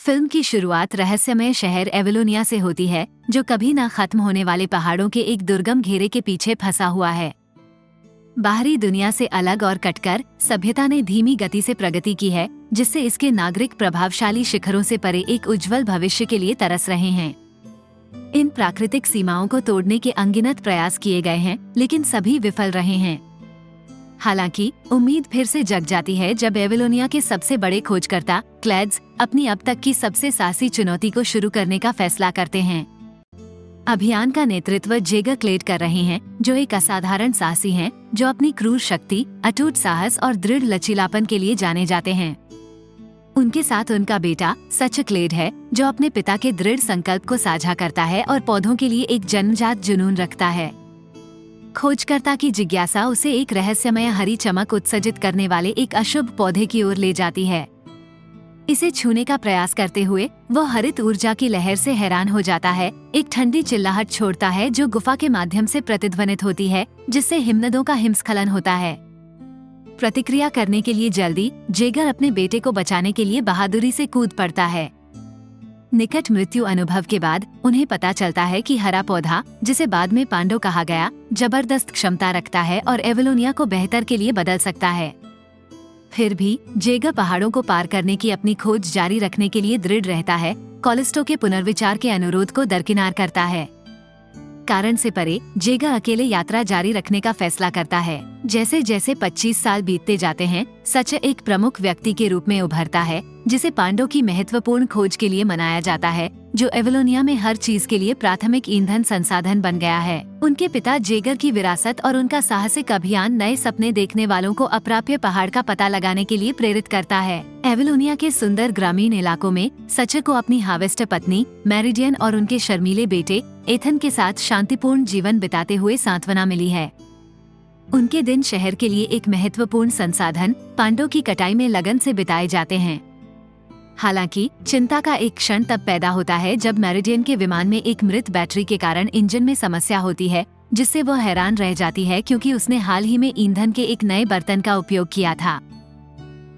Film की शुरुआत रहस्यमय शहर एवलोनिया से होती है, जो कभी न खत्म होने वाले पहाड़ों के एक दुर्गम घेरे के पीछे फंसा हुआ है। बाहरी दुनिया से अलग और कटकर सभ्यता ने धीमी गति से प्रगति की है, जिससे इसके नागरिक प्रभावशाली शिखरों से परे एक उज्जवल भविष्य के लिए तरस रहे हैं। इन प्राकृतिक सीमाओं को तोड़ने के अनगिनत प्रयास किए गए हैं, लेकिन सभी विफल रहे हैं। हालांकि उम्मीद फिर से जग जाती है जब एवलोनिया के सबसे बड़े खोजकर्ता क्लेड्स अपनी अब तक की सबसे साहसी चुनौती को शुरू करने का फैसला करते हैं। अभियान का नेतृत्व जेगर क्लेड कर रहे हैं, जो एक असाधारण साहसी हैं, जो अपनी क्रूर शक्ति, अटूट साहस और दृढ़ लचीलापन के लिए जाने जाते हैं। उनके साथ उनका बेटा सच क्लेड है, जो अपने पिता के दृढ़ संकल्प को साझा करता है और पौधों के लिए एक जन्मजात जुनून रखता है। खोजकर्ता की जिज्ञासा उसे एक रहस्यमय हरी चमक उत्सर्जित करने वाले एक अशुभ पौधे की ओर ले जाती है। इसे छूने का प्रयास करते हुए वह हरित ऊर्जा की लहर से हैरान हो जाता है। एक ठंडी चिल्लाहट छोड़ता है जो गुफा के माध्यम से प्रतिध्वनित होती है, जिससे हिमनदों का हिमस्खलन होता है। प्रतिक्रिया करने के लिए जल्दी जेगर अपने बेटे को बचाने के लिए बहादुरी से कूद पड़ता है। निकट मृत्यु अनुभव के बाद उन्हें पता चलता है कि हरा पौधा, जिसे बाद में पांडो कहा गया, जबरदस्त क्षमता रखता है और एवलोनिया को बेहतर के लिए बदल सकता है। फिर भी जेगर पहाड़ों को पार करने की अपनी खोज जारी रखने के लिए दृढ़ रहता है। कॉलिस्टो के पुनर्विचार के अनुरोध को दरकिनार करता है। कारण से परे जेगर अकेले यात्रा जारी रखने का फैसला करता है। जैसे जैसे 25 साल बीतते जाते हैं, सच एक प्रमुख व्यक्ति के रूप में उभरता है, जिसे पांडो की महत्वपूर्ण खोज के लिए मनाया जाता है, जो एवलोनिया में हर चीज के लिए प्राथमिक ईंधन संसाधन बन गया है। उनके पिता जेगर की विरासत और उनका साहसिक अभियान नए सपने देखने वालों को अप्राप्य पहाड़ का पता लगाने के लिए प्रेरित करता है। एवलोनिया के सुंदर ग्रामीण इलाकों में सच को अपनी हार्वेस्टर पत्नी मेरिडियन और उनके शर्मीले बेटे एथन के साथ शांतिपूर्ण जीवन बिताते हुए सांत्वना मिली है। उनके दिन शहर के लिए एक महत्वपूर्ण संसाधन पांडो की कटाई में लगन से बिताए जाते हैं। हालांकि चिंता का एक क्षण तब पैदा होता है जब मेरिडियन के विमान में एक मृत बैटरी के कारण इंजन में समस्या होती है, जिससे वह हैरान रह जाती है क्योंकि उसने हाल ही में ईंधन के एक नए बर्तन का उपयोग किया था।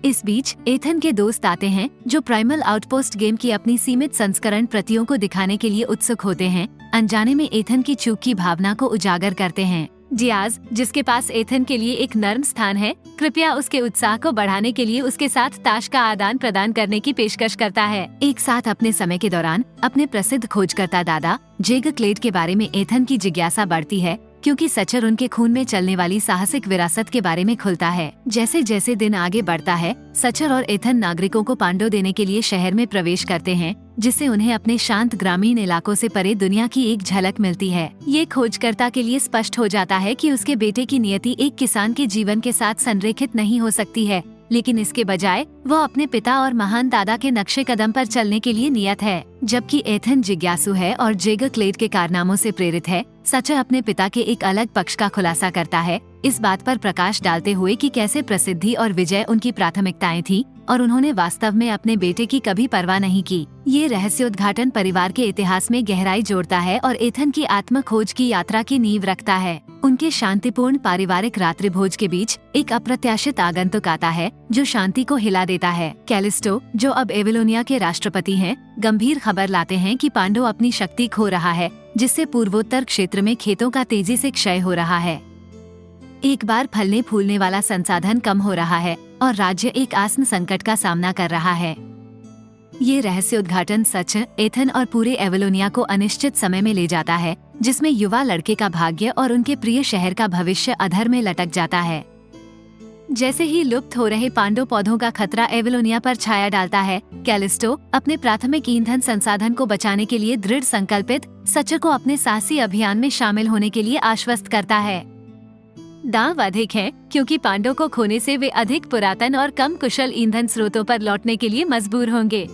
इस बीच एथन के दोस्त आते हैं, जो प्राइमल आउटपोस्ट गेम की अपनी सीमित संस्करण प्रतियों को दिखाने के लिए उत्सुक होते हैं। अनजाने में एथन की चूक की भावना को उजागर करते हैं। डियाज, जिसके पास एथन के लिए एक नर्म स्थान है, कृपया उसके उत्साह को बढ़ाने के लिए उसके साथ ताश का आदान प्रदान करने की पेशकश करता है। एक साथ अपने समय के दौरान अपने प्रसिद्ध खोजकर्ता दादा जेगर क्लेड के बारे में एथन की जिज्ञासा बढ़ती है, क्योंकि सचर उनके खून में चलने वाली साहसिक विरासत के बारे में खुलता है। जैसे जैसे दिन आगे बढ़ता है, सचर और एथन नागरिकों को पांडो देने के लिए शहर में प्रवेश करते हैं, जिससे उन्हें अपने शांत ग्रामीण इलाकों से परे दुनिया की एक झलक मिलती है। ये खोजकर्ता के लिए स्पष्ट हो जाता है कि उसके बेटे की नियति एक किसान के जीवन के साथ संरेखित नहीं हो सकती है, लेकिन इसके बजाय वह अपने पिता और महान दादा के नक्शे कदम पर चलने के लिए नियत है। जबकि एथन जिज्ञासु है और जेगर क्लेड के कारनामों से प्रेरित है, सचर अपने पिता के एक अलग पक्ष का खुलासा करता है, इस बात पर प्रकाश डालते हुए कि कैसे प्रसिद्धि और विजय उनकी प्राथमिकताएं थी और उन्होंने वास्तव में अपने बेटे की कभी परवाह नहीं की। ये रहस्योद्घाटन परिवार के इतिहास में गहराई जोड़ता है और एथन की आत्म खोज की यात्रा की नींव रखता है। उनके शांतिपूर्ण पारिवारिक रात्रि भोज के बीच एक अप्रत्याशित आगंतुक आता है, जो शांति को हिला देता है। कैलिस्टो, जो अब एवलोनिया के राष्ट्रपति हैं, गंभीर खबर लाते हैं कि पांडो अपनी शक्ति खो रहा है, जिससे पूर्वोत्तर क्षेत्र में खेतों का तेजी से क्षय हो रहा है। एक बार फलने फूलने वाला संसाधन कम हो रहा है और राज्य एक आसन संकट का सामना कर रहा है। ये रहस्योद्घाटन सच, एथन और पूरे एवलोनिया को अनिश्चित समय में ले जाता है, जिसमें युवा लड़के का भाग्य और उनके प्रिय शहर का भविष्य अधर में लटक जाता है। जैसे ही लुप्त हो रहे पांडो पौधों का खतरा एवलोनिया पर छाया डालता है, कैलिस्टो अपने प्राथमिक ईंधन संसाधन को बचाने के लिए दृढ़ संकल्पित सच को अपने साहसी अभियान में शामिल होने के लिए आश्वस्त करता है। दांव अधिक है, क्योंकि पांडो को खोने से वे अधिक पुरातन और कम कुशल ईंधन स्रोतों पर लौटने के लिए मजबूर होंगे।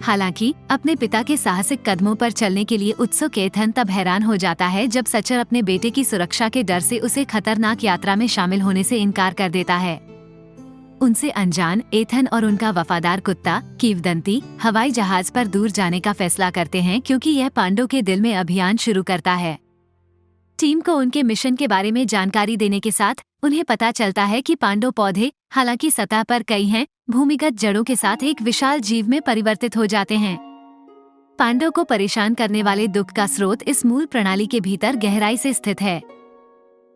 हालांकि अपने पिता के साहसिक कदमों पर चलने के लिए उत्सुक एथन तब हैरान हो जाता है जब सचर अपने बेटे की सुरक्षा के डर से उसे खतरनाक यात्रा में शामिल होने से इनकार कर देता है। उनसे अनजान एथन और उनका वफादार कुत्ता कीवदंती हवाई जहाज पर दूर जाने का फैसला करते हैं, क्योंकि यह पांडो के दिल में अभियान शुरू करता है। टीम को उनके मिशन के बारे में जानकारी देने के साथ उन्हें पता चलता है कि पांडव पौधे, हालांकि सतह पर कई हैं, भूमिगत जड़ों के साथ एक विशाल जीव में परिवर्तित हो जाते हैं। पांडव को परेशान करने वाले दुख का स्रोत इस मूल प्रणाली के भीतर गहराई से स्थित है।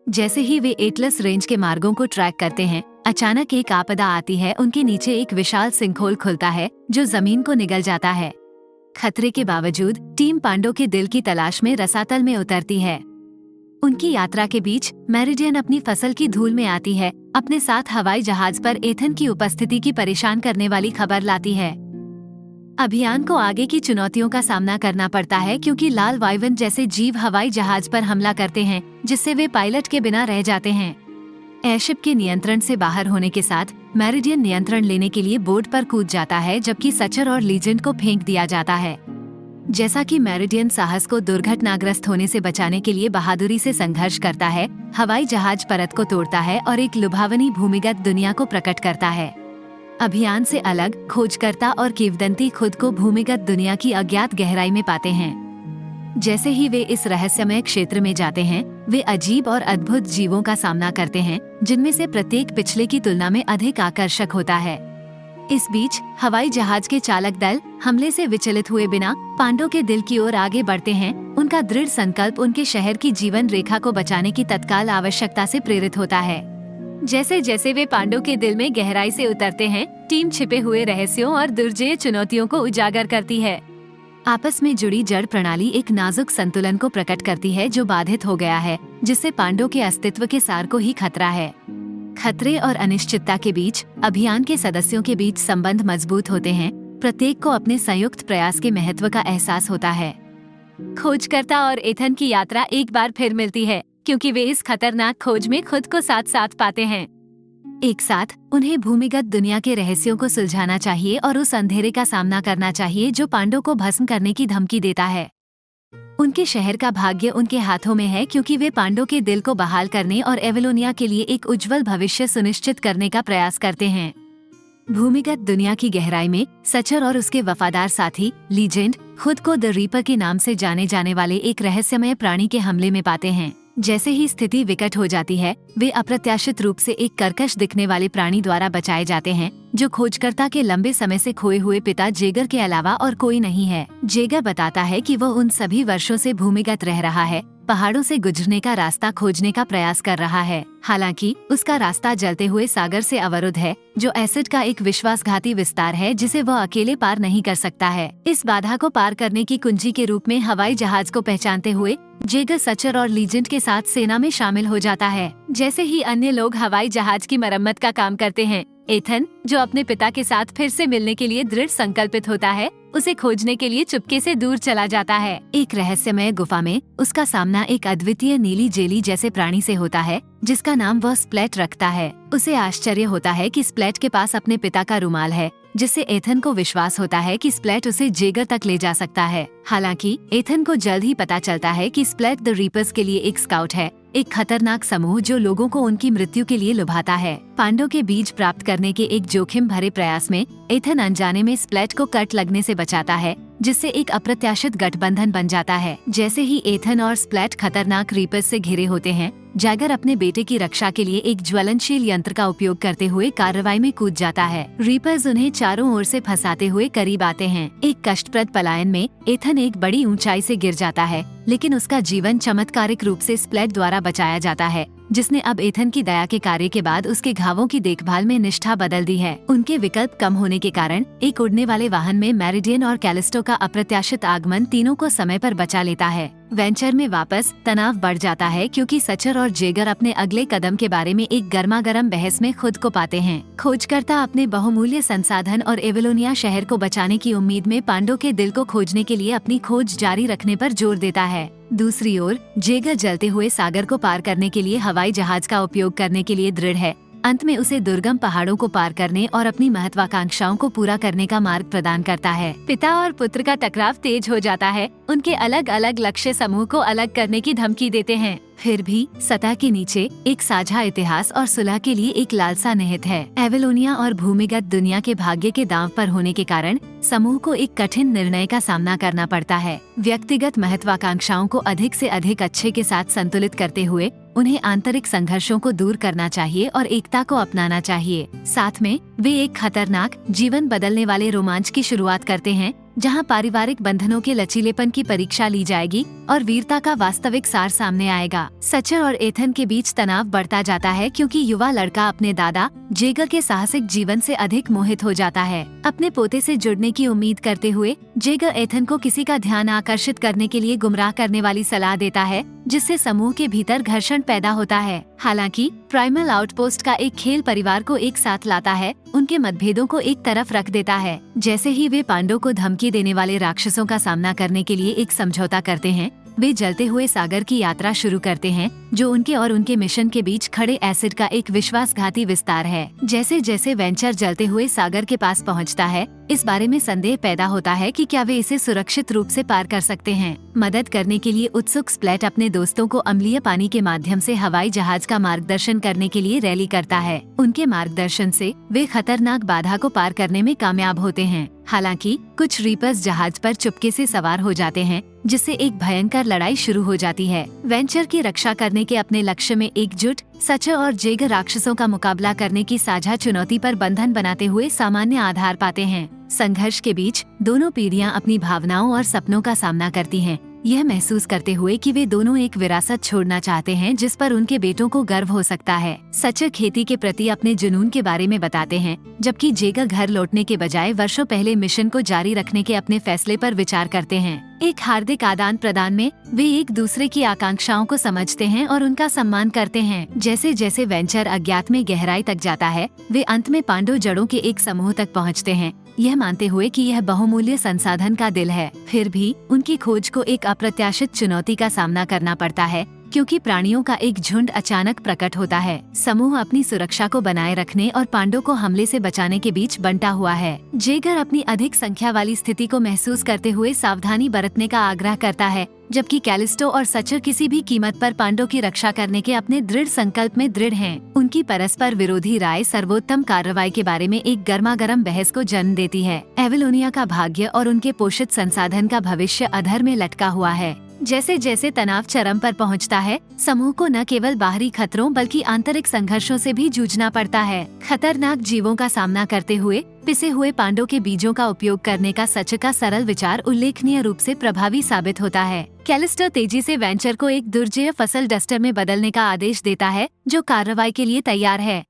जैसे ही वे एटलस रेंज के मार्गों को ट्रैक करते हैं, अचानक एक आपदा आती है। उनके नीचे एक विशाल सिंकहोल खुलता है जो जमीन को निगल जाता है। खतरे के बावजूद टीम पांडव के दिल की तलाश में रसातल में उतरती है। उनकी यात्रा के बीच मेरिडियन अपनी फसल की धूल में आती है। अपने साथ हवाई जहाज पर एथन की उपस्थिति की परेशान करने वाली खबर लाती है। अभियान को आगे की चुनौतियों का सामना करना पड़ता है क्योंकि लाल वाइवन जैसे जीव हवाई जहाज पर हमला करते हैं, जिससे वे पायलट के बिना रह जाते हैं। एयरशिप के नियंत्रण से बाहर होने के साथ मेरिडियन नियंत्रण लेने के लिए बोर्ड पर कूद जाता है, जबकि सचर और लीजेंड को फेंक दिया जाता है। जैसा कि मेरिडियन साहस को दुर्घटनाग्रस्त होने से बचाने के लिए बहादुरी से संघर्ष करता है, हवाई जहाज परत को तोड़ता है और एक लुभावनी भूमिगत दुनिया को प्रकट करता है। अभियान से अलग खोजकर्ता और किंवदंती खुद को भूमिगत दुनिया की अज्ञात गहराई में पाते हैं। जैसे ही वे इस रहस्यमय क्षेत्र में जाते हैं, वे अजीब और अद्भुत जीवों का सामना करते हैं, जिनमें से प्रत्येक पिछले की तुलना में अधिक आकर्षक होता है। इस बीच हवाई जहाज के चालक दल हमले से विचलित हुए बिना पांडव के दिल की ओर आगे बढ़ते हैं। उनका दृढ़ संकल्प उनके शहर की जीवन रेखा को बचाने की तत्काल आवश्यकता से प्रेरित होता है। जैसे जैसे वे पांडव के दिल में गहराई से उतरते हैं, टीम छिपे हुए रहस्यों और दुर्जेय चुनौतियों को उजागर करती है। आपस में जुड़ी जड़ प्रणाली एक नाजुक संतुलन को प्रकट करती है जो बाधित हो गया है, जिससे पांडव के अस्तित्व के सार को ही खतरा है। खतरे और अनिश्चितता के बीच अभियान के सदस्यों के बीच संबंध मजबूत होते हैं। प्रत्येक को अपने संयुक्त प्रयास के महत्व का एहसास होता है। खोजकर्ता और एथन की यात्रा एक बार फिर मिलती है, क्योंकि वे इस खतरनाक खोज में खुद को साथ साथ पाते हैं। एक साथ उन्हें भूमिगत दुनिया के रहस्यों को सुलझाना चाहिए और उस अंधेरे का सामना करना चाहिए जो पांडव को भस्म करने की धमकी देता है। उनके शहर का भाग्य उनके हाथों में है, क्योंकि वे पांडव के दिल को बहाल करने और एवेलोनिया के लिए एक उज्जवल भविष्य सुनिश्चित करने का प्रयास करते हैं। भूमिगत दुनिया की गहराई में सचर और उसके वफादार साथी लीजेंड खुद को द रीपर के नाम से जाने जाने वाले एक रहस्यमय प्राणी के हमले में पाते हैं। जैसे ही स्थिति विकट हो जाती है, वे अप्रत्याशित रूप से एक कर्कश दिखने वाले प्राणी द्वारा बचाए जाते हैं, जो खोजकर्ता के लंबे समय से खोए हुए पिता जेगर के अलावा और कोई नहीं है। जेगर बताता है कि वह उन सभी वर्षों से भूमिगत रह रहा है, पहाड़ों से गुजरने का रास्ता खोजने का प्रयास कर रहा है। हालांकि उसका रास्ता जलते हुए सागर से अवरुद्ध है, जो एसिड का एक विश्वासघाती विस्तार है जिसे वह अकेले पार नहीं कर सकता है। इस बाधा को पार करने की कुंजी के रूप में हवाई जहाज को पहचानते हुए जेगर सचर और लीजेंड के साथ सेना में शामिल हो जाता है। जैसे ही अन्य लोग हवाई जहाज की मरम्मत का काम करते हैं, एथन, जो अपने पिता के साथ फिर से मिलने के लिए दृढ़ संकल्पित होता है, उसे खोजने के लिए चुपके से दूर चला जाता है। एक रहस्यमय गुफा में उसका सामना एक अद्वितीय नीली जेली जैसे प्राणी से होता है, जिसका नाम वह स्प्लेट रखता है। उसे आश्चर्य होता है कि स्प्लेट के पास अपने पिता का रुमाल है, जिससे एथन को विश्वास होता है कि स्प्लेट उसे जेगर तक ले जा सकता है। हालांकि एथन को जल्द ही पता चलता है कि स्प्लेट द रीपर्स के लिए एक स्काउट है, एक खतरनाक समूह जो लोगों को उनकी मृत्यु के लिए लुभाता है। पांडव के बीज प्राप्त करने के एक जोखिम भरे प्रयास में एथन अनजाने में स्प्लेट को कट लगने से बचाता है, जिससे एक अप्रत्याशित गठबंधन बन जाता है। जैसे ही एथन और स्प्लेट खतरनाक रीपर्स से घिरे होते हैं, जैगर अपने बेटे की रक्षा के लिए एक ज्वलनशील यंत्र का उपयोग करते हुए कार्रवाई में कूद जाता है। रीपर्स उन्हें चारों ओर से फंसाते हुए करीब आते हैं। एक कष्टप्रद पलायन में एथन एक बड़ी ऊंचाई से गिर जाता है, लेकिन उसका जीवन चमत्कारिक रूप से स्प्लेट द्वारा बचाया जाता है, जिसने अब एथन की दया के कार्य के बाद उसके घावों की देखभाल में निष्ठा बदल दी है। उनके विकल्प कम होने के कारण एक उड़ने वाले वाहन में मेरिडियन और कैलिस्टो का अप्रत्याशित आगमन तीनों को समय पर बचा लेता है। वेंचर में वापस तनाव बढ़ जाता है, क्योंकि सचर और जेगर अपने अगले कदम के बारे में एक गर्मागर्म बहस में खुद को पाते हैं। खोजकर्ता अपने बहुमूल्य संसाधन और एवेलोनिया शहर को बचाने की उम्मीद में पांडव के दिल को खोजने के लिए अपनी खोज जारी रखने पर जोर देता है। दूसरी ओर जेगर जलते हुए सागर को पार करने के लिए हवाई जहाज का उपयोग करने के लिए दृढ़ है। अंत में उसे दुर्गम पहाड़ों को पार करने और अपनी महत्वाकांक्षाओं को पूरा करने का मार्ग प्रदान करता है। पिता और पुत्र का टकराव तेज हो जाता है, उनके अलग अलग लक्ष्य समूह को अलग करने की धमकी देते हैं। फिर भी सतह के नीचे एक साझा इतिहास और सुलह के लिए एक लालसा निहित है। एवेलोनिया और भूमिगत दुनिया के भाग्य के दांव पर होने के कारण समूह को एक कठिन निर्णय का सामना करना पड़ता है। व्यक्तिगत महत्वाकांक्षाओं को अधिक से अधिक अच्छे के साथ संतुलित करते हुए उन्हें आंतरिक संघर्षों को दूर करना चाहिए और एकता को अपनाना चाहिए। साथ में वे एक खतरनाक, जीवन बदलने वाले रोमांच की शुरुआत करते हैं, जहां पारिवारिक बंधनों के लचीलेपन की परीक्षा ली जाएगी और वीरता का वास्तविक सार सामने आएगा। सचर और एथन के बीच तनाव बढ़ता जाता है क्योंकि युवा लड़का अपने दादा जेगर के साहसिक जीवन से अधिक मोहित हो जाता है। अपने पोते से जुड़ने की उम्मीद करते हुए जेगर एथन को किसी का ध्यान आकर्षित करने के लिए गुमराह करने वाली सलाह देता है, जिससे समूह के भीतर घर्षण पैदा होता है। हालांकि प्राइमल आउटपोस्ट का एक खेल परिवार को एक साथ लाता है, उनके मतभेदों को एक तरफ रख देता है। जैसे ही वे पांडव को धमकी देने वाले राक्षसों का सामना करने के लिए एक समझौता करते हैं, वे जलते हुए सागर की यात्रा शुरू करते हैं, जो उनके और उनके मिशन के बीच खड़े एसिड का एक विश्वासघाती विस्तार है। जैसे जैसे वेंचर जलते हुए सागर के पास पहुंचता है, इस बारे में संदेह पैदा होता है कि क्या वे इसे सुरक्षित रूप से पार कर सकते हैं। मदद करने के लिए उत्सुक स्प्लेट अपने दोस्तों को अम्लीय पानी के माध्यम से हवाई जहाज का मार्गदर्शन करने के लिए रैली करता है। उनके मार्गदर्शन से वे खतरनाक बाधा को पार करने में कामयाब होते हैं। हालांकि कुछ रीपर्स जहाज पर चुपके से सवार हो जाते हैं, जिससे एक भयंकर लड़ाई शुरू हो जाती है। वेंचर की रक्षा करने के अपने लक्ष्य में एकजुट सचर और जेगर राक्षसों का मुकाबला करने की साझा चुनौती पर बंधन बनाते हुए सामान्य आधार पाते हैं। संघर्ष के बीच दोनों पीढ़ियां अपनी भावनाओं और सपनों का सामना करती हैं, यह महसूस करते हुए कि वे दोनों एक विरासत छोड़ना चाहते हैं जिस पर उनके बेटों को गर्व हो सकता है। सचर खेती के प्रति अपने जुनून के बारे में बताते हैं, जबकि जेगर घर लौटने के बजाय वर्षों पहले मिशन को जारी रखने के अपने फैसले पर विचार करते हैं। एक हार्दिक आदान प्रदान में वे एक दूसरे की आकांक्षाओं को समझते हैं और उनका सम्मान करते हैं। जैसे जैसे वेंचर अज्ञात में गहराई तक जाता है, वे अंत में पांडव जड़ों के एक समूह तक पहुंचते हैं, यह मानते हुए कि यह बहुमूल्य संसाधन का दिल है। फिर भी उनकी खोज को एक अप्रत्याशित चुनौती का सामना करना पड़ता है, क्योंकि प्राणियों का एक झुंड अचानक प्रकट होता है। समूह अपनी सुरक्षा को बनाए रखने और पांडव को हमले से बचाने के बीच बंटा हुआ है। जेगर अपनी अधिक संख्या वाली स्थिति को महसूस करते हुए सावधानी बरतने का आग्रह करता है, जबकि कैलिस्टो और सचर किसी भी कीमत पर पांडव की रक्षा करने के अपने दृढ़ संकल्प में दृढ़ हैं। उनकी परस्पर विरोधी राय सर्वोत्तम कार्रवाई के बारे में एक गर्मागर्म बहस को जन्म देती है। एवेलोनिया का भाग्य और उनके पोषित संसाधन का भविष्य अधर में लटका हुआ है। जैसे जैसे तनाव चरम पर पहुंचता है, समूह को न केवल बाहरी खतरों बल्कि आंतरिक संघर्षों से भी जूझना पड़ता है। खतरनाक जीवों का सामना करते हुए पिसे हुए पांडव के बीजों का उपयोग करने का सच का सरल विचार उल्लेखनीय रूप से प्रभावी साबित होता है। कैलिस्टर तेजी से वेंचर को एक दुर्जेय फसल डस्टर में बदलने का आदेश देता है, जो कार्रवाई के लिए तैयार है।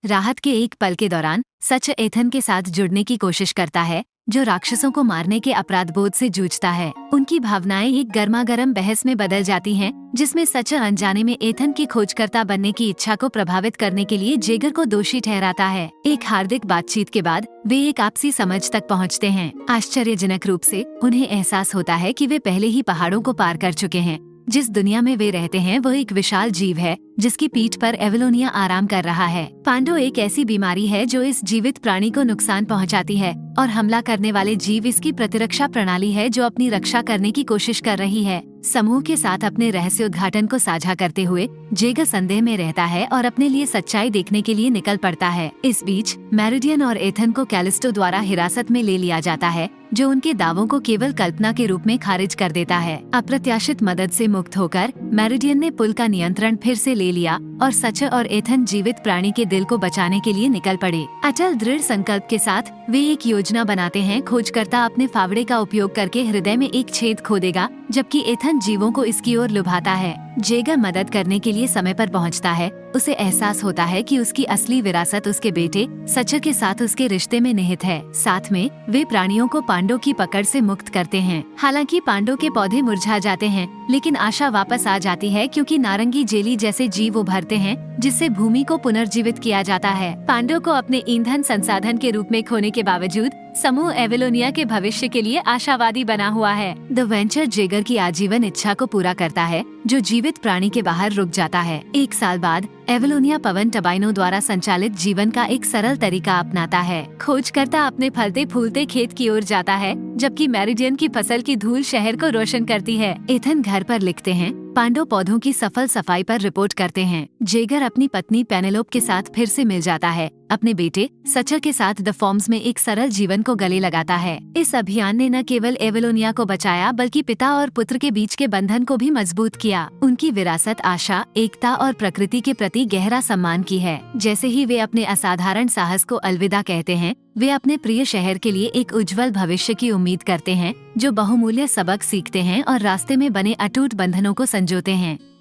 राहत के एक पल के दौरान सच एथन के साथ जुड़ने की कोशिश करता है, जो राक्षसों को मारने के अपराध बोध से जूझता है। उनकी भावनाएं एक गर्मागर्म बहस में बदल जाती हैं, जिसमें सच अनजाने में एथन की खोजकर्ता बनने की इच्छा को प्रभावित करने के लिए जेगर को दोषी ठहराता है। एक हार्दिक बातचीत के बाद वे एक आपसी समझ तक पहुंचते हैं। आश्चर्यजनक रूप से उन्हें एहसास होता है कि वे पहले ही पहाड़ों को पार कर चुके हैं। जिस दुनिया में वे रहते हैं वह एक विशाल जीव है, जिसकी पीठ पर एवेलोनिया आराम कर रहा है। पांडव एक ऐसी बीमारी है जो इस जीवित प्राणी को नुकसान पहुंचाती है, और हमला करने वाले जीव इसकी प्रतिरक्षा प्रणाली है जो अपनी रक्षा करने की कोशिश कर रही है। समूह के साथ अपने रहस्योद्घाटन को साझा करते हुए जेगर संदेह में रहता है और अपने लिए सच्चाई देखने के लिए निकल पड़ता है। इस बीच मेरिडियन और एथन को कैलिस्टो द्वारा हिरासत में ले लिया जाता है, जो उनके दावों को केवल कल्पना के रूप में खारिज कर देता है। अप्रत्याशित मदद से मुक्त होकर मेरिडियन ने पुल का नियंत्रण फिर से ले लिया और सच और एथन जीवित प्राणी के दिल को बचाने के लिए निकल पड़े। अटल दृढ़ संकल्प के साथ वे एक योजना बनाते हैं। खोजकर्ता अपने फावड़े का उपयोग करके हृदय में एक छेद खोदेगा, जबकि एथन जीवों को इसकी ओर लुभाता है। जेगर मदद करने के लिए समय पर पहुंचता है। उसे एहसास होता है कि उसकी असली विरासत उसके बेटे सचर के साथ उसके रिश्ते में निहित है। साथ में वे प्राणियों को पांडव की पकड़ से मुक्त करते हैं। हालांकि पांडव के पौधे मुरझा जाते हैं, लेकिन आशा वापस आ जाती है क्योंकि नारंगी जेली जैसे जीव उभरते हैं, जिससे भूमि को पुनर्जीवित किया जाता है। पांडव को अपने ईंधन संसाधन के रूप में खोने के बावजूद समूह एवेलोनिया के भविष्य के लिए आशावादी बना हुआ है। द वेंचर जेगर की आजीवन इच्छा को पूरा करता है, जो जीवित प्राणी के बाहर रुक जाता है। 1 साल बाद एवलोनिया पवन टर्बाइनों द्वारा संचालित जीवन का एक सरल तरीका अपनाता है। खोजकर्ता अपने फलते फूलते खेत की ओर जाता है, जबकि मेरिडियन की फसल की धूल शहर को रोशन करती है। एथन घर पर लिखते हैं, पांडो पौधों की सफल सफाई पर रिपोर्ट करते हैं। जेगर अपनी पत्नी पेनेलोप के साथ फिर से मिल जाता है। अपने बेटे सचर के साथ द फॉर्म्स में एक सरल जीवन को गले लगाता है। इस अभियान ने न केवल एवलोनिया को बचाया, बल्कि पिता और पुत्र के बीच के बंधन को भी मजबूत किया। उनकी विरासत आशा, एकता और प्रकृति के प्रति गहरा सम्मान की है। जैसे ही वे अपने असाधारण साहस को अलविदा कहते हैं, वे अपने प्रिय शहर के लिए एक उज्जवल भविष्य की उम्मीद करते हैं, जो बहुमूल्य सबक सीखते हैं और रास्ते में बने अटूट बंधनों को संजोते हैं।